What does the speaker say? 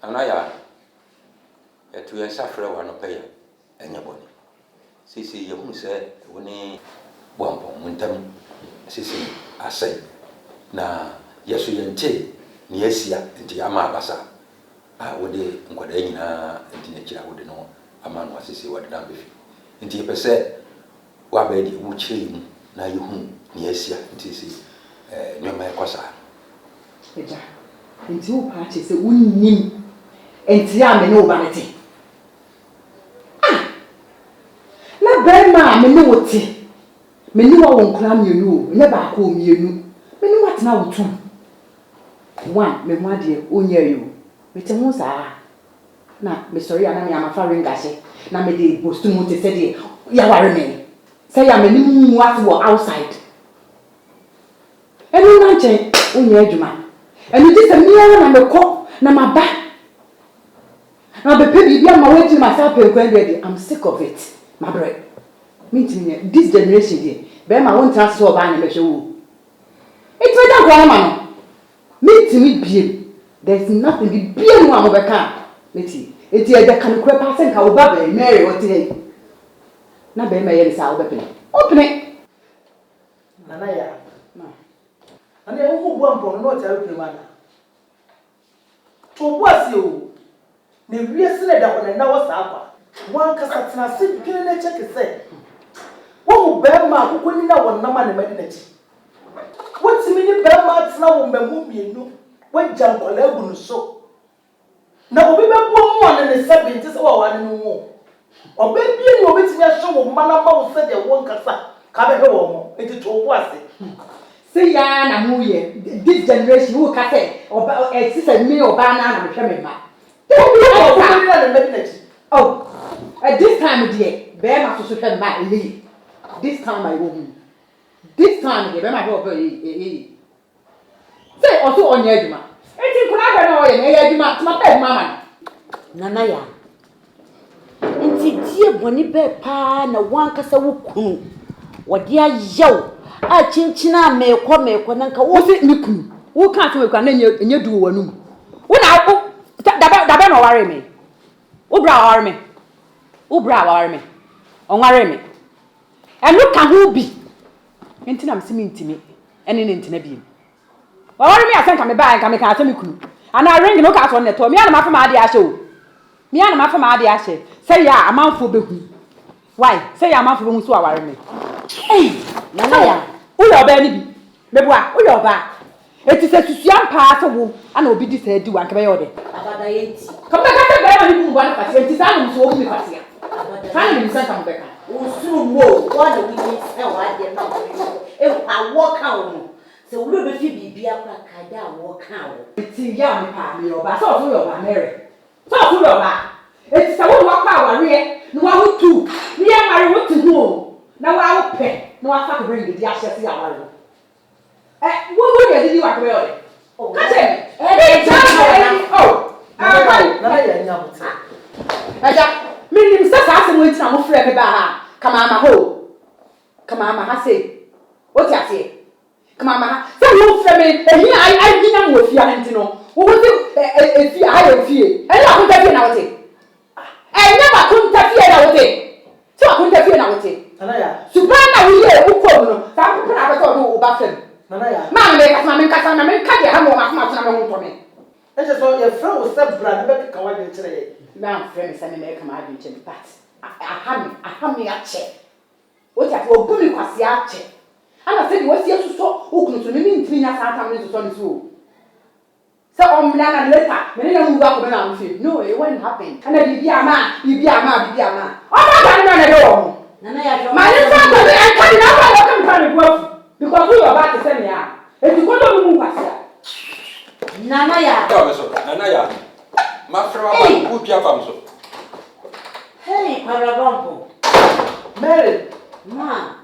Anaya, to your sufferer one of pay, and your body. Sissy, you who said, when he won't want them, Sissy, I say. Na yesu yente ni yesia nti ama abasa wode nkwada nyina nti na kira wode no ama no asese wode na befi nti pese wa ba di wo kire mu na yehu ni yesia nti si nyoma ekosa eja nti wo pa che se wonnim nti ya me ne wo ba nete na ba ma me ne wo ti me ni wa won kra mienu ne ba ko mienu me ni what na wo tu one me mo ade onye yo me te ho saa na me sorry ana me amafa ringase na me de bostu mu te se de ya ware me say ya me ni mu at wo outside enu na nche onye adwuma enu ti se me na me ko na maba na be pe bibia ma we ti myself pe kwendede. I'm sick of it my brother. Me tin this generation there be ma won transfer oba na me hwe wo. It's better go man. Me timi biem. There's nothing be biem no amobeka. Meti. Eti e de kan kura pass nka oba be Mary what dey. Na be ma ye sa oba pe. Open. Nana ya. Na. Ana e wo bo ampo no tell pe mana. To bo asi o. Ne wiase na da ko na wo sa akwa. Wan kasa tena se dwene na check se. Wo be ma akoko ni na wo na ma na madi na chi. What's meaning Belmont now? Movie, no, when Jankola would so. Now, we may go on and the 70s or one more. Or maybe you know it's a show of Manama said they won't come home. It is all was it. Say, Yana Muye, this generation who can say, or sister me or banana, oh, at this time of day, bear my social man leave. This time I won't. This time, the Bema go say also on Yajuma. It's in Praga, Yajuma, my bed, mamma. Nanaya. Inti dear Bonibe pa na one cassa wook. What dear yo, I chinchina me quananka, was it Niku? Who can't work on any you do one? When I Dabano worry me. Ubra army. Ubra army. On worry me. And look at who be. Enti am simi ntimi ene ne ntina bi wa wori me asanka me ba nka me ka atemi kunu ana ring no ka so ne to me ana mafa ma ade ahye o me ana mafa ma ade ahye say ya amanfo behu why say ya amanfo behu so aware me nana ya wo yo ba ni bi mebua wo yo ba eti se susua mpa se wo ana obi di se di wa nka be yo de abada yenti ka be ka te be ma ni bu wa na pase enti sa no so wo mi pase ya fa ni mi sanka mo be ka Usuru mo what do we need say what dey now I walk out so we be fi bibia kwa kada walk out ti ya mi pa mi oba so so yo ba mere so so yo ba eti sa wo wa kwa aware no wa hutu ni ya mare wo ti hu na wa wo pe na wa fa ko bring di ahye si aware wo ye di wa ko yo de o ka se oh na ya nya muti aja minim sa sa mo ntina mo frɛ me ba ha kama ama ho kama ama ha say what you say kama ama ha say wo frɛ me ehi ai ginya mo fia ntino wo wo ti efi ha ye fie enya ko ta fie na wo ti enya ba ko ta fie na wo ti so ko ta fie na wo ti nana ya suban na wo ye wo ko no sa ko na ba to do wo ba frɛ nana ya ma me ka me ka de ha mo ma ko na me ho to me e je so your friend was that brand be ka wa de kire ye na friend say me ka ma adwen che but ahami ache o ta fo gumi kwase ache ana se di wasi asuso okunu so ni ntimi nya sa atam ni so ni so se o mna na later me na mu ba ko na mfi no it won't happen ana bibi ama o ba ga na de wo nana ya ma ni sa ko e ka na ba ko kan kan go because you about to send me a e ti ko do mu kwase nana ya nana ya ma fra ba ku pia fam so hey parabampo Mary ma